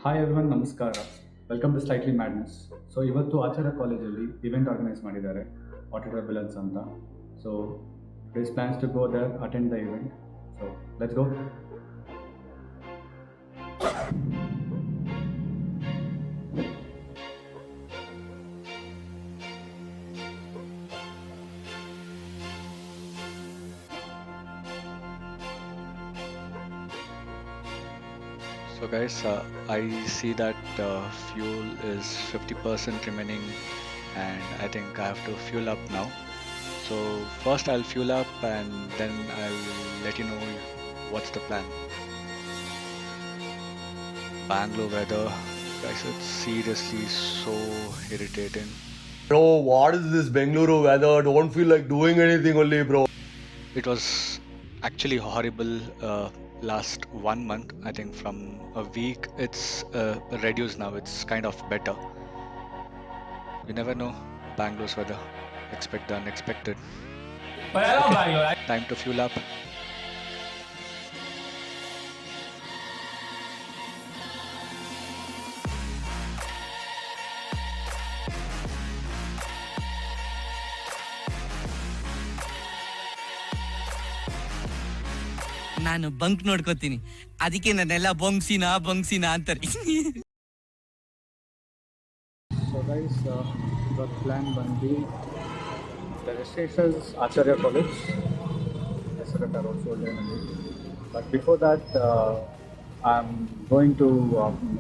Hi everyone ನಮಸ್ಕಾರ. Welcome to slightly madness. So ಇವತ್ತು ಆಚಾರ್ಯ ಕಾಲೇಜಲ್ಲಿ ಇವೆಂಟ್ ಆರ್ಗನೈಸ್ ಮಾಡಿದ್ದಾರೆ, ಆಡಿಟರ್ ಬಿಲನ್ಸ್ ಅಂತ. So this plans to go there, attend the event. So let's go. So guys, I see that fuel is 50% remaining and I think I have to fuel up now. So first I'll fuel up and then I'll let you know what's the plan. Bangalore weather, guys, it's seriously so irritating. Bro, what is this Bengaluru weather? Don't feel like doing anything only, bro. It was actually horrible last 1 month. I think from a week it's reduced now. It's kind of better. You never know Bangalore's weather. Expect the unexpected. But I love Bangalore. Time to fuel up. ನಾನು bunk ನೋಡ್ಕೋತೀನಿ, ಅದಕ್ಕೆ ನಾನೆಲ್ಲ ಬೊಂಗ್ಸಿನ ಅಂತಾರೆ. So guys, ಇವಾಗ plan ಬಂದು the destinations Acharya college, Hesaraghatta road ಸೋಲ್ಡರ್ನಲ್ಲಿ. But before that I am going to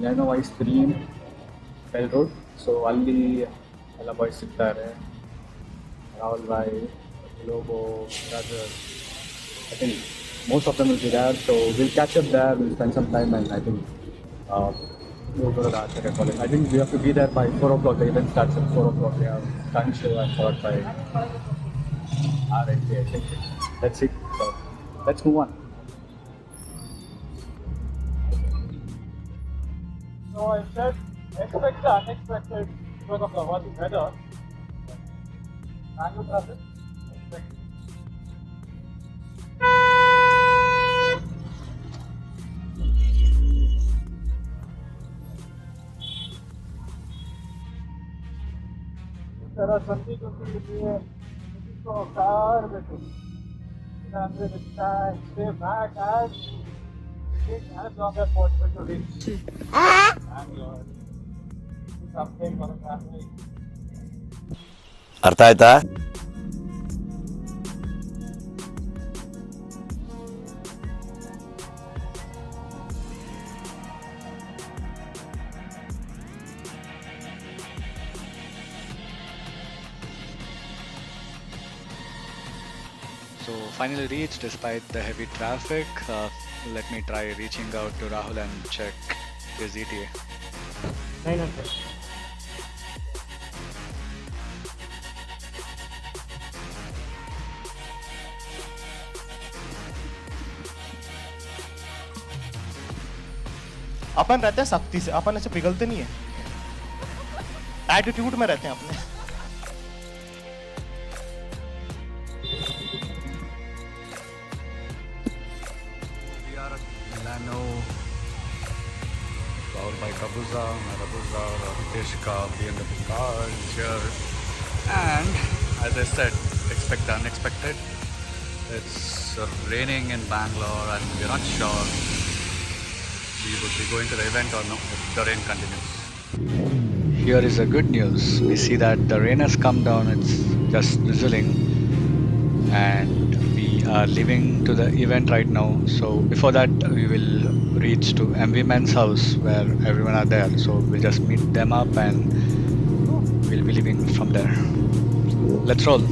ಲೆನೋವೈಸ್ ಗ್ರೀನ್ ಬೆಲ್ ರೋಡ್. ಸೊ ಅಲ್ಲಿ ಎಲ್ಲ ಬಾಯ್ಸ್ ಸಿಗ್ತಾರೆ, ರಾಹುಲ್ ಬಾಯ್, Lobo, Roger. I think most of them will be there, so we'll catch up there, we'll spend some time, and I think we'll go to the Acharya College. I think we have to be there by 4 o'clock, the event starts at 4 o'clock, we have time show at 4:05. Alright, I think that's it, so let's move on. So I said, expect the unexpected because of the hot weather. Bangalore traffic, expect. There are some people who car and stay back as take as long as possible to reach Bangalore. Something for the family. ಅರ್ಥ ಆಯ್ತಾ? So finally reached despite the heavy traffic. Let me try reaching out to Rahul and check his ETA. 900. अपन रहते हैं सख्ती से, अपन ऐसे पिघलते नहीं है, attitude में रहते हैं अपने. We are at Milano. Powered by Hayabusa, Rishka, BMW cars here. And as I said, expect the unexpected. It's raining in Bangalore and we're not sure we would be going to the event or no if the rain continues. Here is the good news. We see that the rain has come down, it's just drizzling and we are leaving to the event right now. So before that we will reach to MV Men's house where everyone are there. So we'll just meet them up and we'll be leaving from there. Let's roll.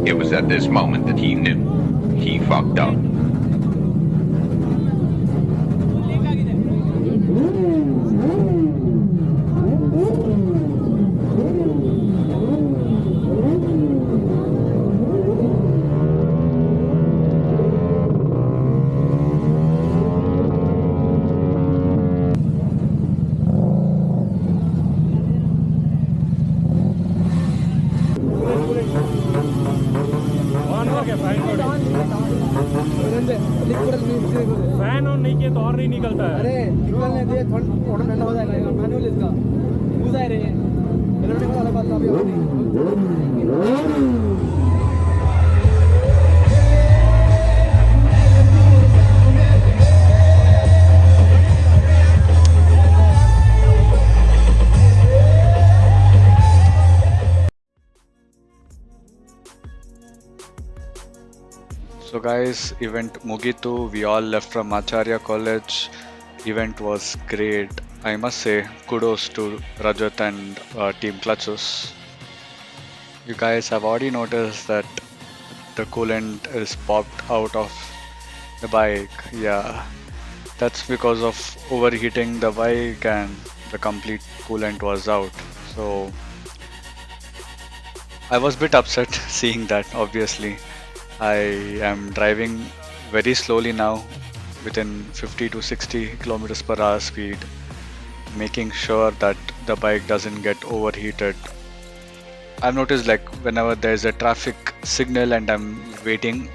It was at this moment that he knew he fucked up. Fan on नहीं किया तो और नहीं निकलता है। अरे निकलने दे, थोड़ा ठंडा हो जाएगा। मैनुअल इसका यूज आ रहे हैं, मेरे को वाला बात अभी हो रही। So guys, event Mugitu, we all left from Acharya College. Event was great. I must say kudos to Rajat and Team Clutches. You guys have already noticed that the coolant is popped out of the bike. Yeah, that's because of overheating the bike and the complete coolant was out. So I was a bit upset seeing that, obviously. I am driving very slowly now, within 50 to 60 kilometers per hour speed, making sure that the bike doesn't get overheated. I've noticed like whenever there's a traffic signal and I'm waiting,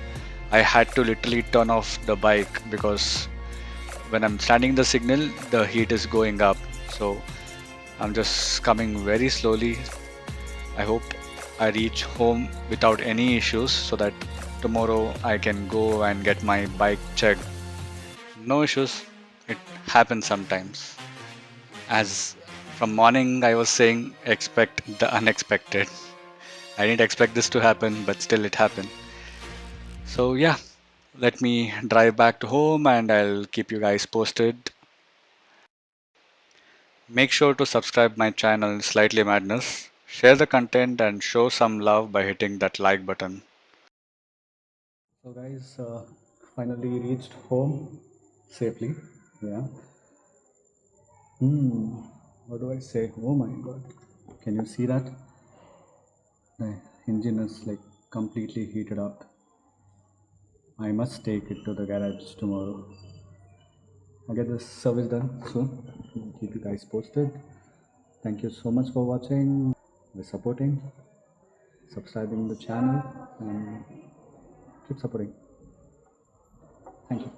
I had to literally turn off the bike because when I'm standing the signal, the heat is going up. So I'm just coming very slowly. I hope I reach home without any issues so that tomorrow I can go and get my bike checked. No issues, it happens sometimes. As from morning I was saying, expect the unexpected. I didn't expect this to happen, but still it happened. So yeah, let me drive back to home and I'll keep you guys posted. Make sure to subscribe my channel Slightly Madness, share the content and show some love by hitting that like button. So guys, finally reached home safely. Yeah. What do I say? Oh my god. Can you see that? The engine is like completely heated up. I must take it to the garage tomorrow. I'll get this service done soon. Keep you guys posted. Thank you so much for watching, supporting, subscribing the channel, and keep supporting. Thank you.